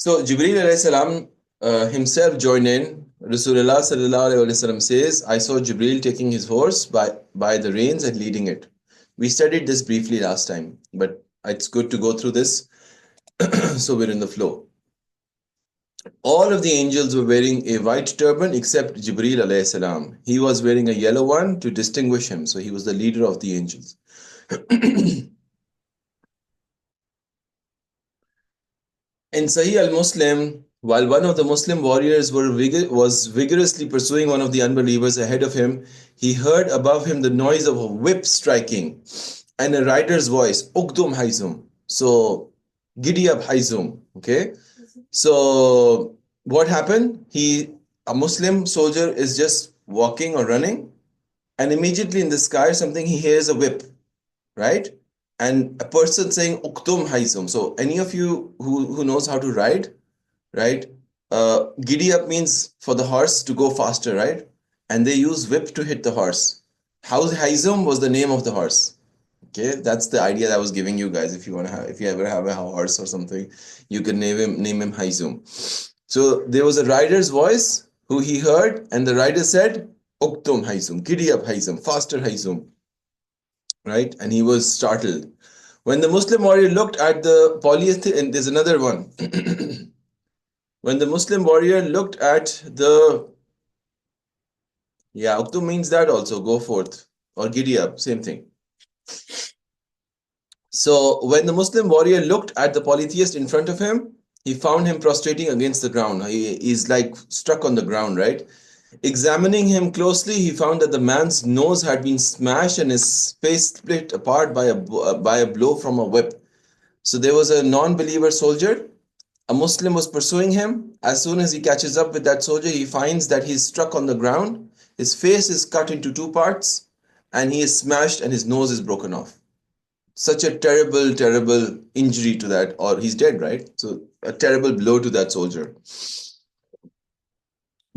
So Jibreel alayhi salam himself joined in. Rasulullah sallallahu alayhi wasallam says, I saw Jibreel taking his horse by the reins and leading it. We studied this briefly last time, but it's good to go through this so we're in the flow. All of the angels were wearing a white turban except Jibreel alayhi salam. He was wearing a yellow one to distinguish him, so he was the leader of the angels. In Sahih al-Muslim, while one of the Muslim warriors was vigorously pursuing one of the unbelievers ahead of him, he heard above him the noise of a whip striking and a rider's voice, Uqdum Haizum. So, giddy up Haizum. Okay. So, what happened? A Muslim soldier is just walking or running, and immediately in the sky, something he hears a whip, right? And a person saying Uktum Haizum. So any of you who knows how to ride, right? Giddy up means for the horse to go faster, right? And they use whip to hit the horse. Haizum was the name of the horse. Okay, that's the idea that I was giving you guys. If you ever have a horse or something, you can name him Haizum. So there was a rider's voice who he heard, and the rider said, Uktum Haizum, giddy up Haizum, faster Haizum, right? And he was startled. When the Muslim warrior looked at the polyethylene, and there's another one. When the Muslim warrior looked at yeah, Uktu means that also, go forth, or giddy up, same thing. So when the Muslim warrior looked at the polytheist in front of him, he found him prostrating against the ground. He is like struck on the ground, right? Examining him closely, he found that the man's nose had been smashed and his face split apart by a blow from a whip. So there was a non-believer soldier. A Muslim was pursuing him. As soon as he catches up with that soldier, he finds that he's struck on the ground. His face is cut into two parts, and he is smashed, and his nose is broken off. Such a terrible, terrible injury to that, or he's dead, right? So a terrible blow to that soldier.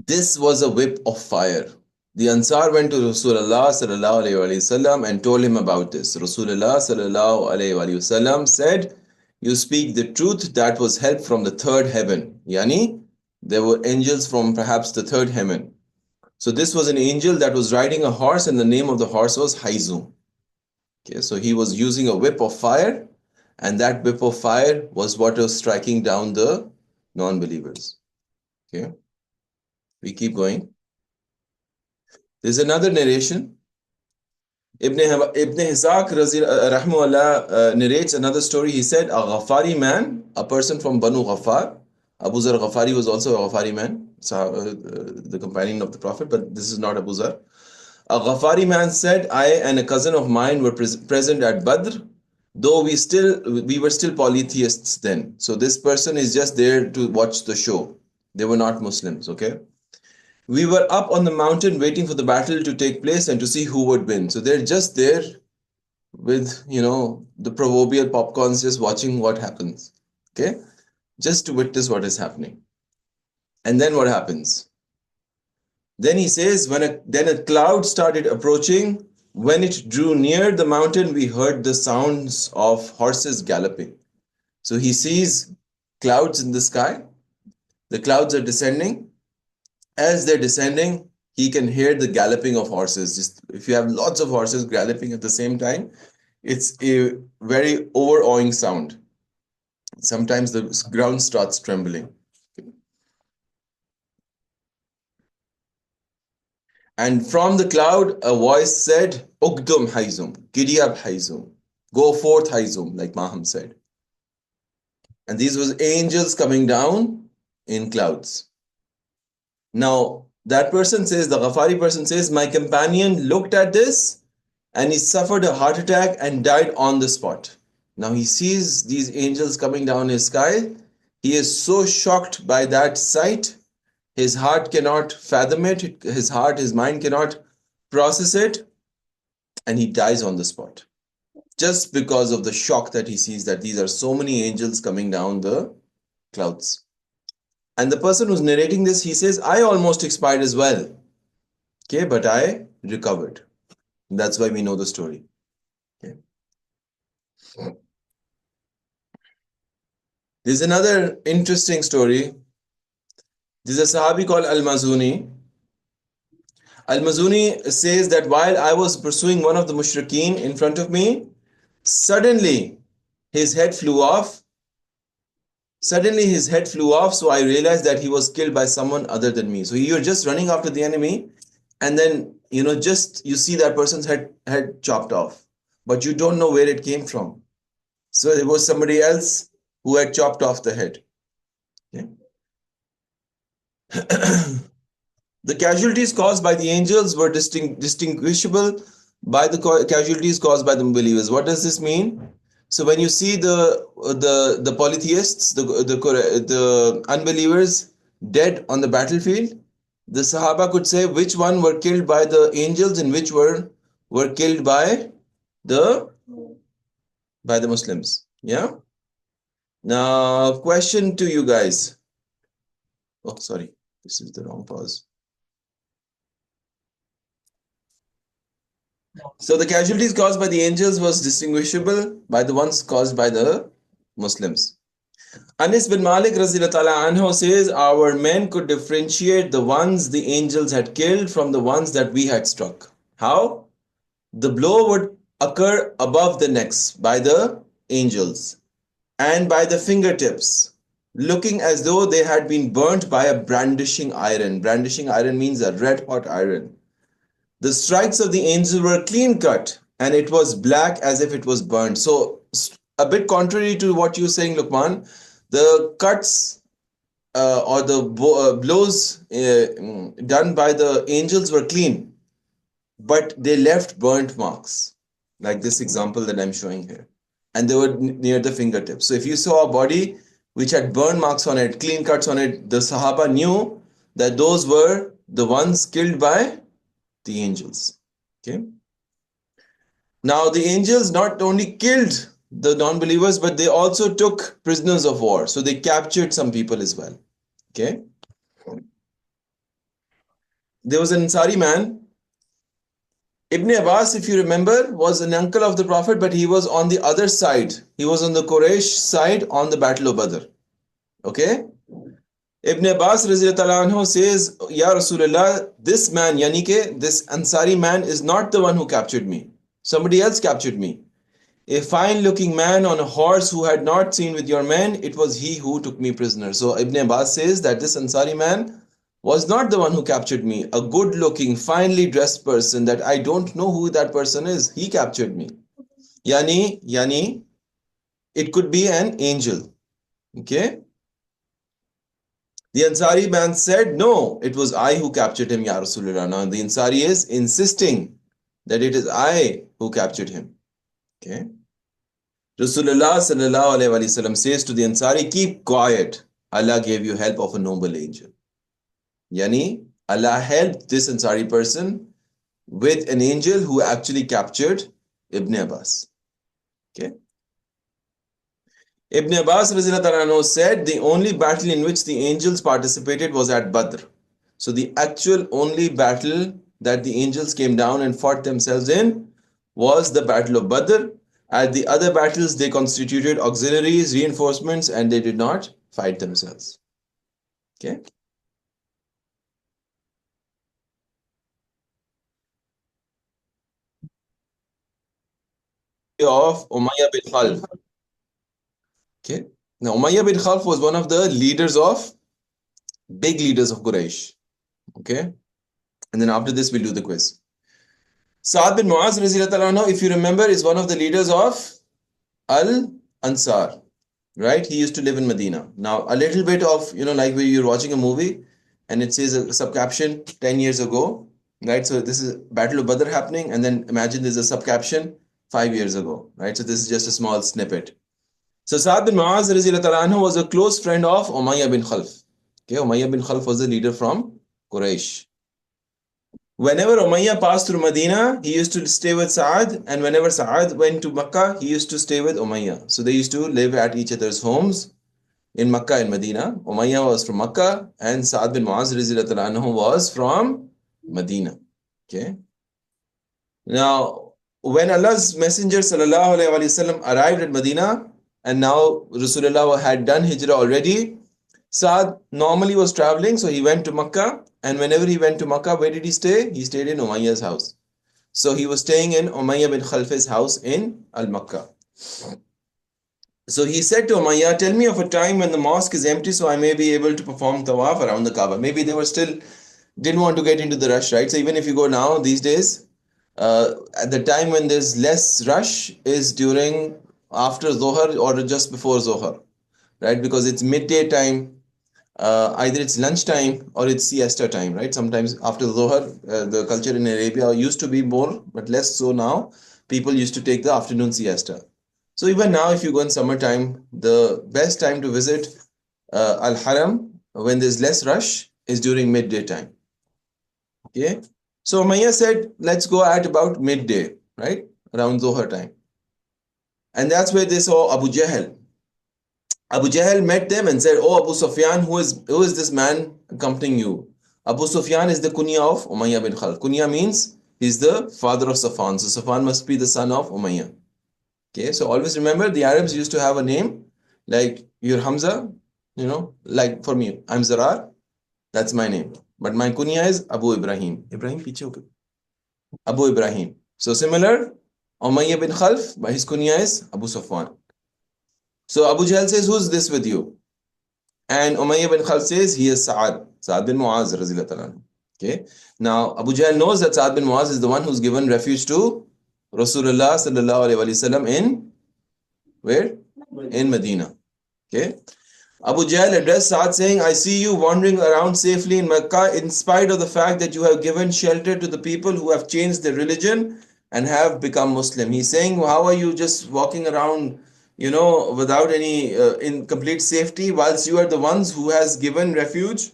This was a whip of fire. The Ansar went to Rasulullah sallallahu alayhi wasallam and told him about this. Rasulullah sallallahu alayhi wasallam said, "You speak the truth. That was help from the third heaven." Yani, there were angels from perhaps the third heaven. So this was an angel that was riding a horse, and the name of the horse was Haizum. Okay, so he was using a whip of fire, and that whip of fire was what was striking down the non-believers. Okay, we keep going. There's another narration. Ibn Hizaq narrates another story. He said, a Ghafari man, a person from Banu Ghafar, Abu Zar Ghafari was also a Ghafari man, the companion of the Prophet, but this is not Abu Zar. A Ghafari man said, I and a cousin of mine were present at Badr, though we were still polytheists then. So this person is just there to watch the show. They were not Muslims, okay? We were up on the mountain waiting for the battle to take place and to see who would win. So they're just there with, the proverbial popcorns, just watching what happens. Okay? Just to witness what is happening. And then what happens? Then he says, then a cloud started approaching. When it drew near the mountain, we heard the sounds of horses galloping. So he sees clouds in the sky. The clouds are descending. As they're descending, he can hear the galloping of horses. Just if you have lots of horses galloping at the same time, it's a very overawing sound. Sometimes the ground starts trembling. And from the cloud, a voice said, Ukdum Haizum, giddy up Haizum, go forth Haizum, like Maham said. And these was angels coming down in clouds. Now, that person says, the Ghafari person says, my companion looked at this and he suffered a heart attack and died on the spot. Now he sees these angels coming down his sky. He is so shocked by that sight. His heart cannot fathom it. His mind cannot process it. And he dies on the spot. Just because of the shock that he sees that these are so many angels coming down the clouds. And the person who's narrating this, he says, I almost expired as well. Okay, but I recovered. That's why we know the story. Okay. There's another interesting story. There's a Sahabi called Al-Mazuni. Al-Mazuni says that while I was pursuing one of the mushrikeen in front of me, suddenly his head flew off. Suddenly his head flew off, so I realized that he was killed by someone other than me. So you're just running after the enemy, and then just you see that person's head chopped off, but you don't know where it came from. So it was somebody else who had chopped off the head. Okay. The casualties caused by the angels were distinguishable by the casualties caused by the unbelievers. What does this mean? So when you see the polytheists, the unbelievers dead on the battlefield, the Sahaba could say which one were killed by the angels and which were killed the by the Muslims. Yeah. Now, question to you guys. Oh, sorry, this is the wrong pause. So the casualties caused by the angels was distinguishable by the ones caused by the Muslims. Anas bin Malik anhu says, our men could differentiate the ones the angels had killed from the ones that we had struck. How? The blow would occur above the necks by the angels and by the fingertips, looking as though they had been burnt by a brandishing iron. Brandishing iron means a red hot iron. The strikes of the angel were clean cut and it was black as if it was burned. So, a bit contrary to what you're saying, Luqman, the cuts or the blows done by the angels were clean, but they left burnt marks, like this example that I'm showing here. And they were near the fingertips. So, if you saw a body which had burn marks on it, clean cuts on it, the Sahaba knew that those were the ones killed by the angels. Okay. Now the angels not only killed the non-believers, but they also took prisoners of war. So they captured some people as well. Okay. There was an Ansari man. Ibn Abbas, if you remember, was an uncle of the Prophet, but he was on the other side. He was on the Quraysh side on the Battle of Badr. Okay. Ibn Abbas anhu says, Ya Rasulullah, this man, Yanike, this Ansari man is not the one who captured me. Somebody else captured me. A fine looking man on a horse who had not seen with your men, it was he who took me prisoner. So Ibn Abbas says that this Ansari man was not the one who captured me. A good looking, finely dressed person that I don't know who that person is, he captured me. Yani, it could be an angel. Okay. The Ansari man said, no, it was I who captured him, Ya Rasulullah. Now the Ansari is insisting that it is I who captured him. Okay. Rasulullah sallallahu alayhi wa sallam says to the Ansari, keep quiet. Allah gave you help of a noble angel. Yani, Allah helped this Ansari person with an angel who actually captured Ibn Abbas. Okay. Ibn Abbas said the only battle in which the angels participated was at Badr. So the actual only battle that the angels came down and fought themselves in was the Battle of Badr. At the other battles, they constituted auxiliaries, reinforcements, and they did not fight themselves. Okay. Of Umayyah bin Khalaf. Okay. Now, Umayyah bin Khalaf was one of the big leaders of Quraysh. Okay. And then after this, we'll do the quiz. Sa'ad bin Mu'az, if you remember, is one of the leaders of Al-Ansar. Right? He used to live in Medina. Now, a little bit of, like where you're watching a movie and it says a sub-caption 10 years ago. Right? So this is Battle of Badr happening. And then imagine there's a sub-caption 5 years ago. Right? So this is just a small snippet. So Sa'ad bin Mu'az was a close friend of Umayyah bin Khalaf. Okay, Umayyah bin Khalaf was a leader from Quraysh. Whenever Umayyah passed through Medina, he used to stay with Sa'ad, and whenever Sa'ad went to Makkah, he used to stay with Umayyah. So they used to live at each other's homes in Makkah and Medina. Umayyah was from Makkah, and Sa'ad bin Mu'az was from Medina. Okay. Now, when Allah's Messenger sallallahu alaihi wasallam arrived at Medina, and now Rasulullah had done Hijrah already. Saad normally was traveling, so he went to Makkah, and whenever he went to Makkah, where did he stay? He stayed in Umayyah's house. So he was staying in Umayyah ibn Khalaf's house in Al-Makkah. So he said to Umayyah, tell me of a time when the mosque is empty so I may be able to perform tawaf around the Kaaba. Maybe they were still, didn't want to get into the rush, right? So even if you go now, these days, at the time when there's less rush is during after Zohar or just before Zohar, right? Because it's midday time, either it's lunchtime or it's siesta time, right? Sometimes after Zohar, the culture in Arabia used to be more, but less so now. People used to take the afternoon siesta. So even now, if you go in summertime, the best time to visit Al-Haram when there's less rush is during midday time. Okay. So Umayyah said, let's go at about midday, right? Around Zohar time. And that's where they saw Abu Jahl. Abu Jahl met them and said, oh Abu Sufyan, who is this man accompanying you? Abu Sufyan is the kunya of Umayyah bin Khalaf. Kunya means he's the father of Safwan. So Safwan must be the son of Umayyah. Okay, so always remember the Arabs used to have a name like your Hamza, like for me, I'm Zarar, that's my name. But my kunya is Abu Ibrahim. Ibrahim, piche ho Abu Ibrahim. So similar, Umayyah bin Khalaf, but his kunya is Abu Safwan. So Abu Jahl says, who's this with you? And Umayyah bin Khalaf says, he is Sa'ad bin Mu'az. Okay. Now Abu Jahl knows that Sa'ad bin Mu'az is the one who's given refuge to Rasulullah sallallahu alaihi wasallam in where? In Medina. Okay. Abu Jahl addressed Sa'ad saying, I see you wandering around safely in Mecca in spite of the fact that you have given shelter to the people who have changed their religion and have become Muslim. He's saying, how are you just walking around, without any in complete safety, whilst you are the ones who has given refuge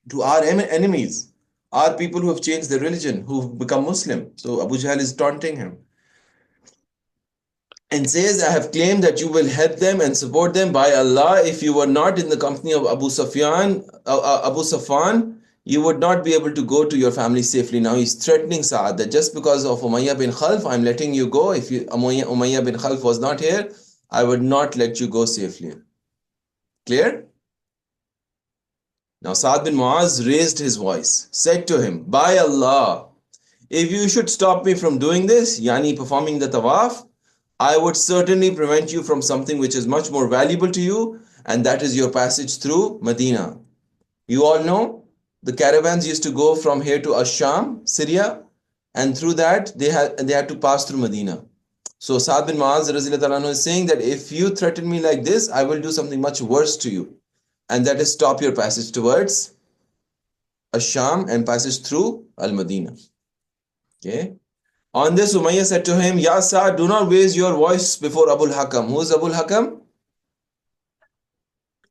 to our enemies, our people who have changed their religion, who've become Muslim. So Abu Jahl is taunting him and says, I have claimed that you will help them and support them. By Allah, if you were not in the company of Abu Safwan, you would not be able to go to your family safely. Now he's threatening Sa'ad that just because of Umayyah bin Khalaf, I'm letting you go. If Umayyah bin Khalaf was not here, I would not let you go safely. Clear? Now Sa'ad bin Mu'az raised his voice, said to him, by Allah, if you should stop me from doing this, yani performing the tawaf, I would certainly prevent you from something which is much more valuable to you, and that is your passage through Medina. You all know the caravans used to go from here to Asham, Syria, and through that they had to pass through Medina. So Sa'ad bin Mu'az is saying that if you threaten me like this, I will do something much worse to you, and that is stop your passage towards Asham and passage through Al-Madinah. Okay. On this, Umayyah said to him, Ya Sa'ad, do not raise your voice before Abu al-Hakam. Who is Abu al-Hakam?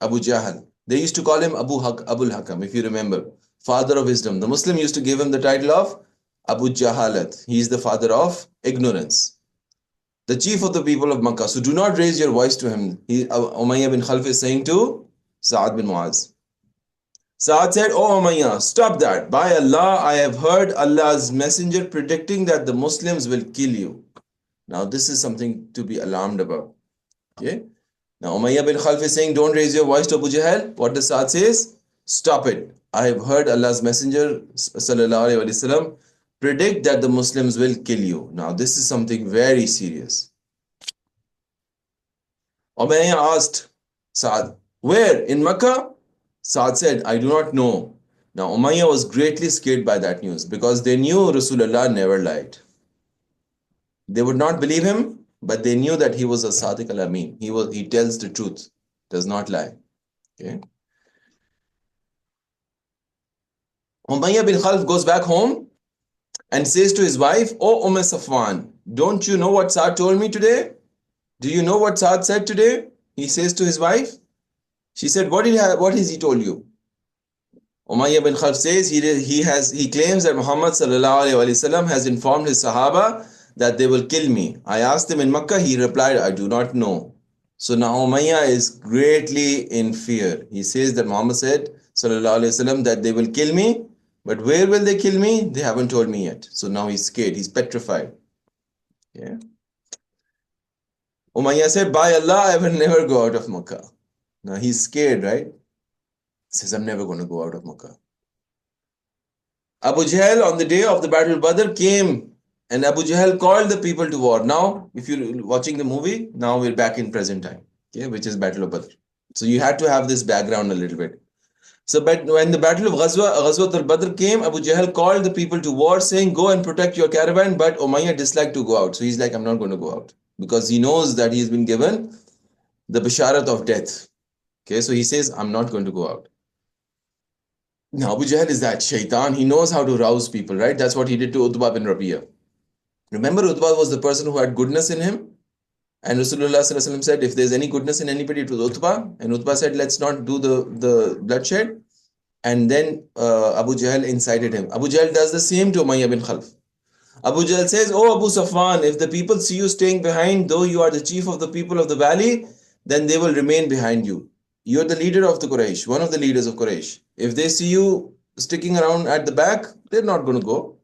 Abu Jahl. They used to call him Abu al-Hakam, if you remember. Father of wisdom. The Muslim used to give him the title of Abu Jahalat. He is the father of ignorance. The chief of the people of Makkah. So do not raise your voice to him. Umayyah bin Khalaf is saying to Sa'ad bin Mu'az. Sa'ad said, oh Umayyah, stop that. By Allah, I have heard Allah's messenger predicting that the Muslims will kill you. Now this is something to be alarmed about. Okay. Now Umayyah bin Khalaf is saying, don't raise your voice to Abu Jahl. What does Sa'ad says? Stop it. I have heard Allah's messenger sallallahu alaihi wasallam predict that the Muslims will kill you. Now this is something very serious. Umayyah asked Sa'ad, where? In Makkah? Sa'ad said, I do not know. Now Umayyah was greatly scared by that news because they knew Rasulullah never lied. They would not believe him, but they knew that he was a Sadiq al-Amin. He tells the truth, does not lie. Okay. Umayyah bin Khalaf goes back home and says to his wife, oh Safwan, don't you know what Sa'ad told me today? Do you know what Sa'ad said today? He says to his wife. She said, what has he told you? Umayyah bin Khalaf says he claims that Muhammad sallallahu alaihi wasallam has informed his Sahaba that they will kill me. I asked him in Makkah, he replied, I do not know. So now Umayyah is greatly in fear. He says that Muhammad said sallallahu alaihi wasallam that they will kill me, but where will they kill me? They haven't told me yet. So now he's scared, he's petrified. Yeah. Umayyah said, by Allah, I will never go out of Makkah. Now he's scared, right? He says, I'm never going to go out of Makkah. Abu Jahl on the day of the Battle of Badr came and Abu Jahl called the people to war. Now, if you're watching the movie, now we're back in present time, okay, which is Battle of Badr. So you had to have this background a little bit. So, but when the Battle of Ghazwat al-Badr came, Abu Jahl called the people to war, saying, "Go and protect your caravan." But Umayyah disliked to go out, so he's like, "I'm not going to go out," because he knows that he's been given the bisharat of death. Okay, so he says, "I'm not going to go out." Now, Abu Jahl is that shaitan. He knows how to rouse people, right? That's what he did to Utbah bin Rabi'ah. Remember, Utbah was the person who had goodness in him, and Rasulullah said, "If there's any goodness in anybody, it was Utbah." And Utbah said, "Let's not do the bloodshed." And then Abu Jahl incited him. Abu Jahl does the same to Umayyah ibn Khalaf. Abu Jahl says, "Oh Abu Safwan, if the people see you staying behind, though you are the chief of the people of the valley, then they will remain behind you. You're the leader of the Quraysh, one of the leaders of Quraysh. If they see you sticking around at the back, they're not going to go."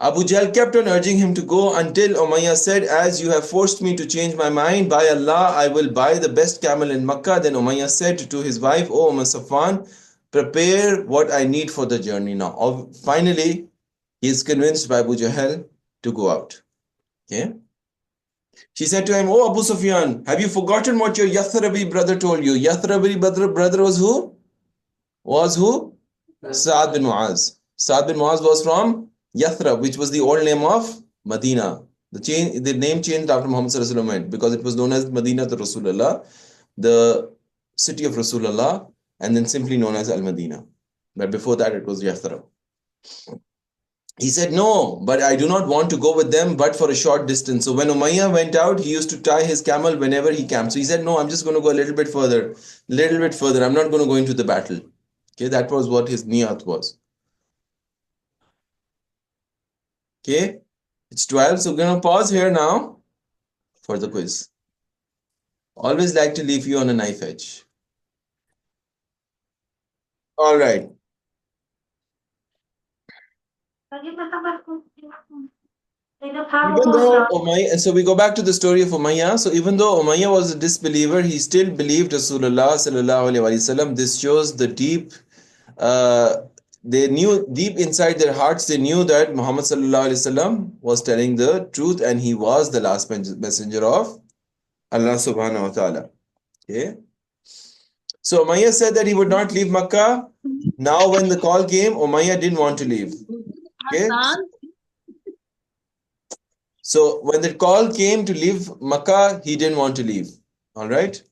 Abu Jahl kept on urging him to go until Umayyah said, "As you have forced me to change my mind, by Allah, I will buy the best camel in Makkah." Then Umayyah said to his wife, "Oh Safwan, prepare what I need for the journey now." Finally, he is convinced by Abu Jahl to go out. Okay. She said to him, "Oh Abu Sufyan, have you forgotten what your Yathrabi brother told you?" Yathrabi brother was who? Was who? Sa'ad bin Mu'az. Sa'ad bin Mu'az was from Yathrab, which was the old name of Medina. The name changed after Muhammad Sallallahu Alaihi Wasallam because it was known as Medina to Rasulullah, the city of Rasulullah, and then simply known as Al Medina. But before that, it was Yathrab. He said, "No, but I do not want to go with them, but for a short distance." So when Umayyah went out, he used to tie his camel whenever he camped. So he said, "No, I'm just going to go a little bit further, little bit further. I'm not going to go into the battle." Okay, that was what his niyat was. Okay, it's 12, so we're going to pause here now for the quiz. Always like to leave you on a knife edge. All right. Even though Umayyah, so we go back to the story of Umayyah. So even though Umayyah was a disbeliever, he still believed Rasulullah sallallahu alaihi wasallam. This shows the deep. They knew deep inside their hearts. They knew that Muhammad sallallahu alaihi wasallam was telling the truth, and he was the last messenger of Allah subhanahu wa taala. Okay. So Umayyah said that he would not leave Makkah. Now, when the call came, Umayyah didn't want to leave. Okay. So when the call came to leave Makkah, he didn't want to leave. All right.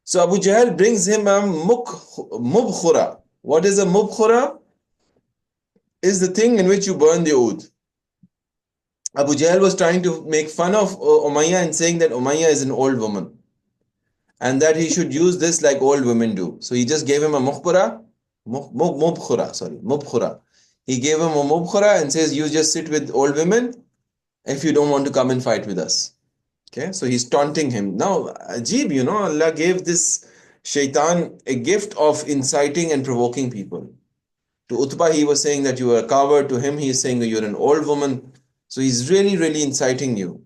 So Abu Jahl brings him a mubkhura. What is a mubkhura? Is the thing in which you burn the oud. Abu Jahl was trying to make fun of Umayyah and saying that Umayyah is an old woman and that he should use this like old women do. So he just gave him a mubkhura. He gave him a mubkhura and says, "You just sit with old women if you don't want to come and fight with us." Okay, so he's taunting him. Now, Ajib, Allah gave this shaitan a gift of inciting and provoking people. To Utbah, he was saying that you are a coward. To him, he is saying that you're an old woman. So he's really, really inciting you.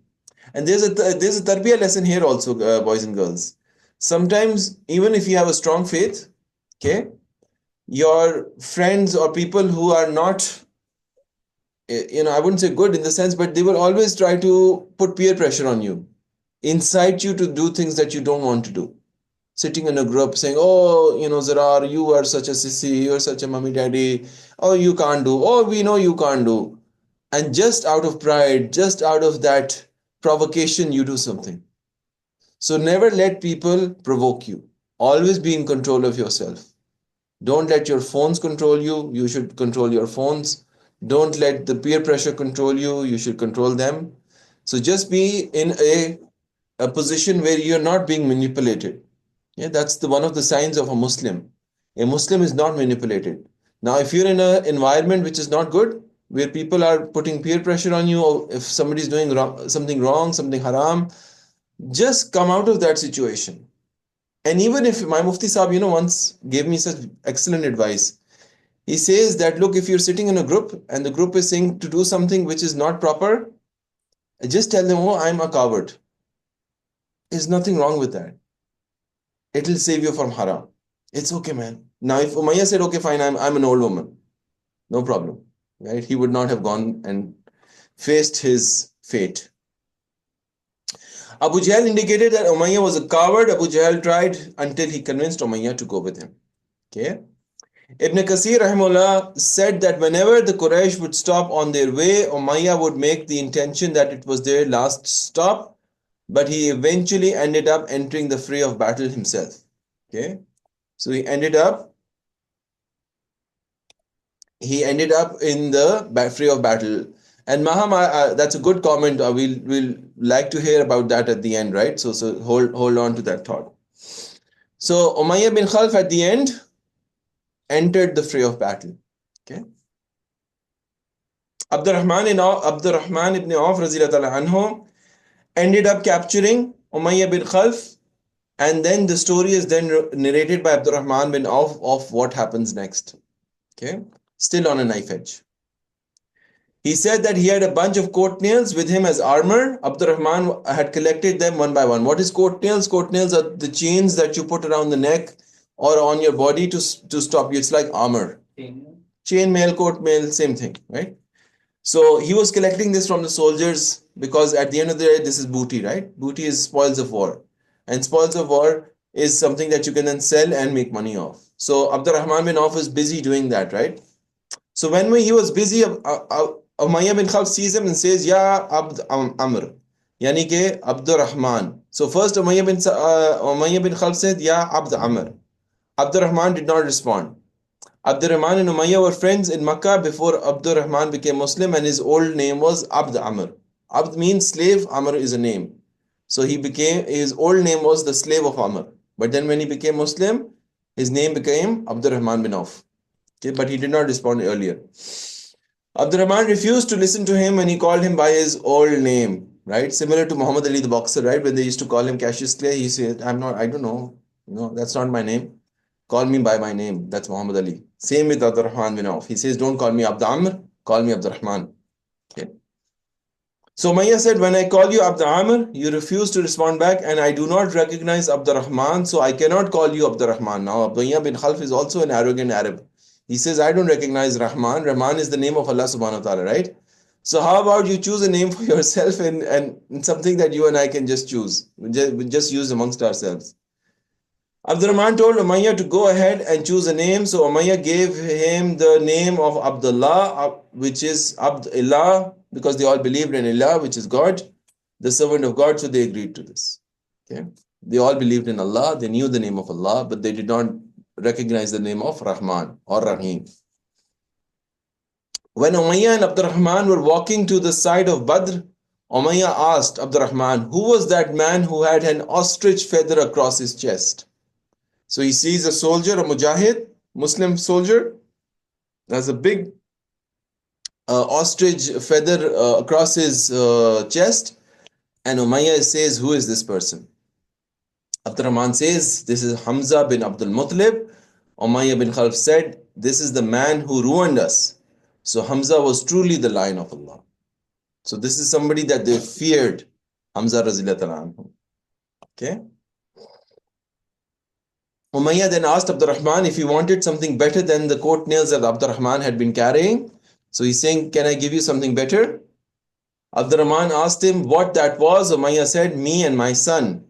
And there's a tarbiyah lesson here also, boys and girls. Sometimes, even if you have a strong faith, okay, your friends or people who are not, I wouldn't say good in the sense, but they will always try to put peer pressure on you, incite you to do things that you don't want to do. Sitting in a group saying, "Oh, Zarar, you are such a sissy, you are such a mummy daddy. Oh, you can't do. Oh, we know you can't do." And just out of pride, just out of that provocation, you do something. So never let people provoke you. Always be in control of yourself. Don't let your phones control you. You should control your phones. Don't let the peer pressure control you. You should control them. So just be in a position where you're not being manipulated. Yeah, that's one of the signs of a Muslim. A Muslim is not manipulated. Now, if you're in an environment which is not good, where people are putting peer pressure on you, or if somebody's doing something wrong, something haram, just come out of that situation. And even if my Mufti Sahib, once gave me such excellent advice, he says that, look, if you're sitting in a group and the group is saying to do something which is not proper, Just tell them, oh, I'm a coward. There's nothing wrong with that. It'll save you from haram. It's okay, man. Now, if Umayyah said, okay, fine, I'm an old woman, no problem, right? He would not have gone and faced his fate. Abu Jahl indicated that Umayyah was a coward. Abu Jahl tried until he convinced Umayyah to go with him. Okay. Ibn Kasir rahimullah said that whenever the Quraysh would stop on their way, Umayyah would make the intention that it was their last stop, but he eventually ended up entering the fray of battle himself. Okay. So he ended up in the fray of battle. And Maham, that's a good comment. We'll like to hear about that at the end, right? So hold on to that thought. So Umayyah ibn Khalaf at the end entered the fray of battle. Okay. Abdurrahman ibn Auf anhu ended up capturing Umayyah bin Khalaf, and then the story is then narrated by Abdurrahman bin Auf of what happens next. Okay, still on a knife edge. He said that he had a bunch of coat nails with him as armor. Abdurrahman had collected them one by one. What is coat nails? Coat nails are the chains that you put around the neck or on your body to stop you. It's like armor. Chain mail, coat mail, same thing, right? So he was collecting this from the soldiers because at the end of the day, this is booty, right? Booty is spoils of war. And spoils of war is something that you can then sell and make money off. So Abdurrahman bin Auf is busy doing that, right? So when he was busy, Umayyah bin Khalaf sees him and says, Ya Abd Amr, yani ke Abdurrahman. So first Umayyah bin Khalaf said, Ya Abd Amr. Abdurrahman did not respond. Abdurrahman and Umayyah were friends in Makkah before Abdurrahman became Muslim, and his old name was Abd Amr. Abd means slave, Amr is a name. So his old name was the slave of Amr. But then when he became Muslim, his name became Abdurrahman bin Auf. Okay, but he did not respond earlier. Abdurrahman refused to listen to him when he called him by his old name, right? Similar to Muhammad Ali the boxer, right? When they used to call him Cassius Clay, he said, I don't know. No, that's not my name. Call me by my name. That's Muhammad Ali. Same with Abdurrahman bin Auf. He says, don't call me Abd Amr, call me Abdurrahman. Okay. So Umayyah said, when I call you Abd Amr, you refuse to respond back, and I do not recognize Abdurrahman, so I cannot call you Abdurrahman. Now, Umayyah bin Khalaf is also an arrogant Arab. He says, I don't recognize Rahman. Rahman is the name of Allah subhanahu wa ta'ala, right? So how about you choose a name for yourself and something that you and I can just choose. We just use amongst ourselves. Abdurrahman told Umayyah to go ahead and choose a name. So Umayyah gave him the name of Abdullah, which is Abdullah, because they all believed in Allah, which is God, the servant of God. So they agreed to this. Okay, they all believed in Allah. They knew the name of Allah, but they did not recognize the name of Rahman or Rahim. When Umayyah and Abdurrahman were walking to the side of Badr, Umayyah asked Abdurrahman, who was that man who had an ostrich feather across his chest? So he sees a soldier, a mujahid, Muslim soldier, has a big ostrich feather across his chest, and Umayyah says, who is this person? Abdurrahman says, this is Hamza bin Abdul Muttalib. Umayyah bin Khalaf said, this is the man who ruined us. So Hamza was truly the lion of Allah. So this is somebody that they feared, Hamza raziyallahu anhu. Okay. Umayyah then asked Abdurrahman if he wanted something better than the coat nails that Abdurrahman had been carrying. So he's saying, can I give you something better? Abdurrahman asked him what that was. Umayyah said, me and my son.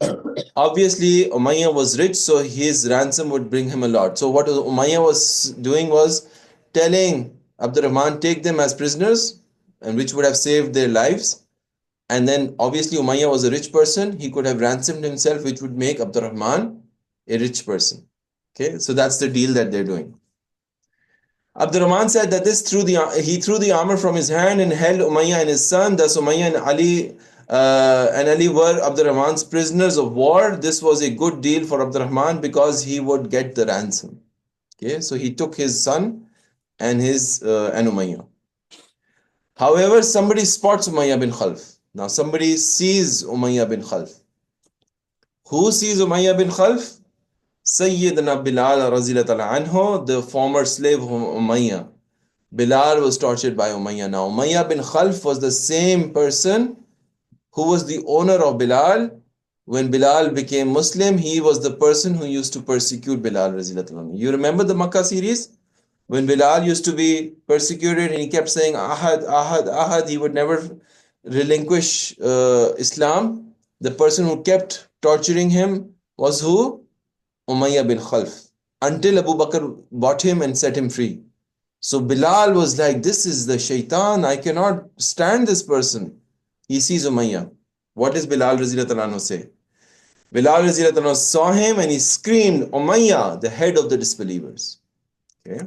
Obviously, Umayyah was rich, so his ransom would bring him a lot. So what Umayyah was doing was telling Abdurrahman, take them as prisoners, and which would have saved their lives. And then obviously Umayyah was a rich person. He could have ransomed himself, which would make Abdurrahman a rich person. Okay, so that's the deal that they're doing. Abdurrahman said that he threw the armor from his hand and held Umayyah and his son. Thus Umayyah and Ali were Abdurrahman's prisoners of war. This was a good deal for Abdurrahman because he would get the ransom. Okay, so he took his son and Umayyah. However, somebody spots Umayyah bin Khalaf. Now somebody sees Umayyah bin Khalaf. Who sees Umayyah bin Khalaf? Sayyidina Bilal raziyallahu anhu, the former slave of Umayyah. Bilal was tortured by Umayyah. Now Umayyah bin Khalaf was the same person who was the owner of Bilal. When Bilal became Muslim, he was the person who used to persecute Bilal Razilullah anhu. You remember the Makkah series? When Bilal used to be persecuted and he kept saying Ahad, Ahad, Ahad, he would never relinquish Islam. The person who kept torturing him was who? Umayyah bin Khalaf. Until Abu Bakr bought him and set him free. So Bilal was like, this is the shaitan, I cannot stand this person. He sees Umayyah. What does Bilal Razilullah anhu say? Bilal Razilullah anhu saw him and he screamed, Umayyah, the head of the disbelievers. Okay.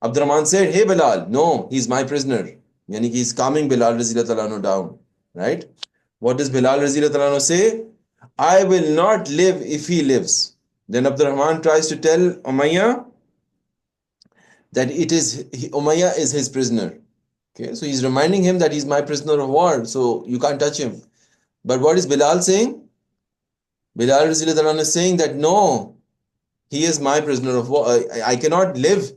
Abdurrahman said, hey Bilal, no, he's my prisoner. Yani he's calming Bilal Razilullah anhu down. Right? What does Bilal Razilullah anhu say? I will not live if he lives. Then Abdurrahman tries to tell Umayyah that Umayyah is his prisoner. Okay, so he's reminding him that he's my prisoner of war, so you can't touch him. But what is Bilal saying? Bilal Razilullah is saying that no, he is my prisoner of war. I cannot live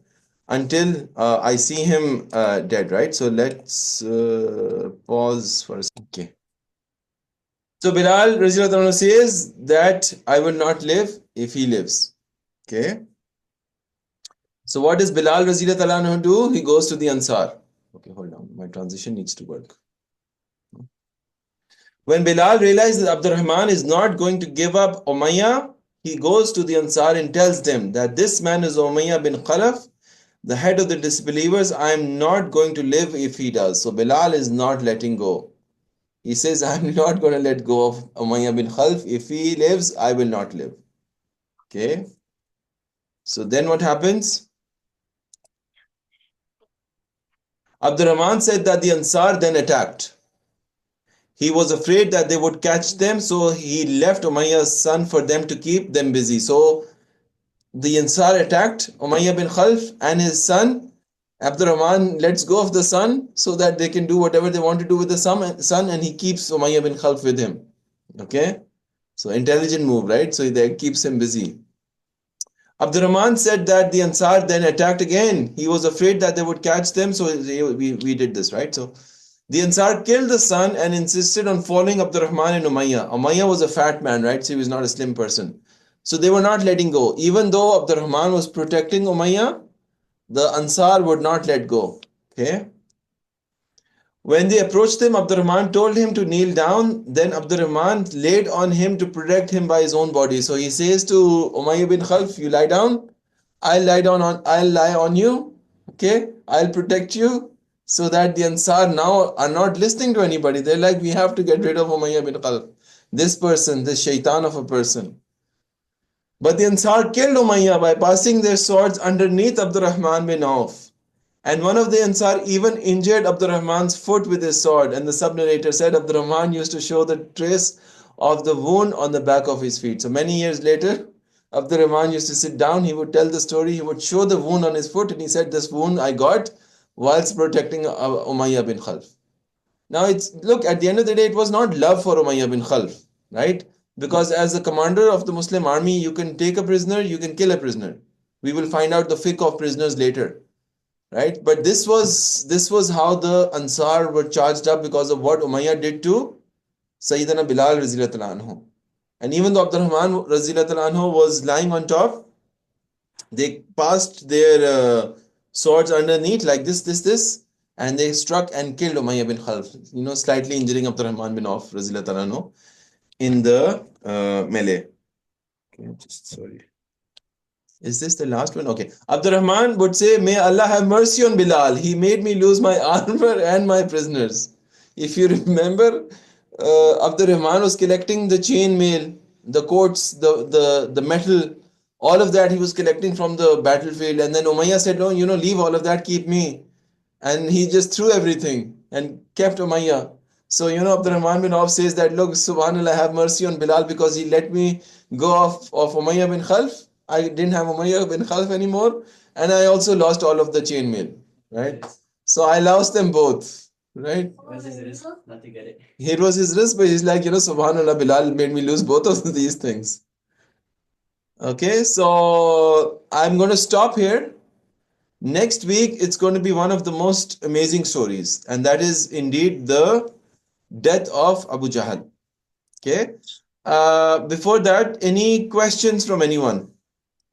until I see him dead, right? So let's pause for a second. Okay. So Bilal Razilullah says that I will not live if he lives. Okay. So what does Bilal Razilullah do? He goes to the Ansar. Okay, hold on. My transition needs to work. When Bilal realizes that Abdurrahman is not going to give up Umayyah, he goes to the Ansar and tells them that this man is Umayyah bin Khalaf, the head of the disbelievers. I am not going to live if he does. So Bilal is not letting go. He says, I'm not going to let go of Umayyah bin Khalaf. If he lives, I will not live. Okay. So then what happens? Abdurrahman said that the Ansar then attacked. He was afraid that they would catch them, so he left Umayyah's son for them to keep them busy. So the Ansar attacked Umayyah bin Khalaf and his son. Abdurrahman lets go of the son so that they can do whatever they want to do with the son, and he keeps Umayyah bin Khalaf with him. Okay? So intelligent move, right? So that keeps him busy. Abdurrahman said that the Ansar then attacked again. He was afraid that they would catch them, so we did this, right? So the Ansar killed the son and insisted on following Abdurrahman and Umayyah. Umayyah was a fat man, right? So he was not a slim person. So they were not letting go. Even though Abdurrahman was protecting Umayyah, the Ansar would not let go. Okay? When they approached him, Abdurrahman told him to kneel down. Then Abdurrahman laid on him to protect him by his own body. So he says to Umayyah bin Khalaf, you lie down. I'll lie on you. Okay? I'll protect you. So that the Ansar now are not listening to anybody. They're like, we have to get rid of Umayyah bin Khalaf. This person, this shaitan of a person. But the Ansar killed Umayyah by passing their swords underneath Abdurrahman bin Auf. And one of the Ansar even injured Abdurrahman's foot with his sword. And the sub-narrator said Abdurrahman used to show the trace of the wound on the back of his feet. So many years later, Abdurrahman used to sit down. He would tell the story. He would show the wound on his foot. And he said, this wound I got whilst protecting Umayyah bin Khalaf. Now look, at the end of the day, it was not love for Umayyah bin Khalaf, right? Because as the commander of the Muslim army, you can take a prisoner, you can kill a prisoner. We will find out the fiqh of prisoners later, right? But this was how the Ansar were charged up because of what Umayyah did to Sayyidina Bilal Razilullah anhu. And even though Abdurrahman Razilullah anhu was lying on top, they passed their swords underneath like this, and they struck and killed Umayyah bin Khalaf, slightly injuring Abdurrahman bin Auf Razilullah anhu in the melee. Okay, sorry. Is this the last one? Okay. Abdurrahman would say, may Allah have mercy on Bilal. He made me lose my armor and my prisoners. If you remember, Abdurrahman was collecting the chain mail, the coats, the metal, all of that he was collecting from the battlefield. And then Umayyah said, no, leave all of that, keep me. And he just threw everything and kept Umayyah. So, Abdurrahman bin Auf says that, look, subhanallah, have mercy on Bilal because he let me go off of Umayyah bin Khalaf. I didn't have Umayyah bin Khalaf anymore. And I also lost all of the chainmail, right? So I lost them both, right? It was his risk not to get it. It was his risk, but he's like, subhanallah, Bilal made me lose both of these things. Okay, so I'm going to stop here. Next week, it's going to be one of the most amazing stories. And that is indeed the death of Abu Jahl. Okay. Before that, any questions from anyone?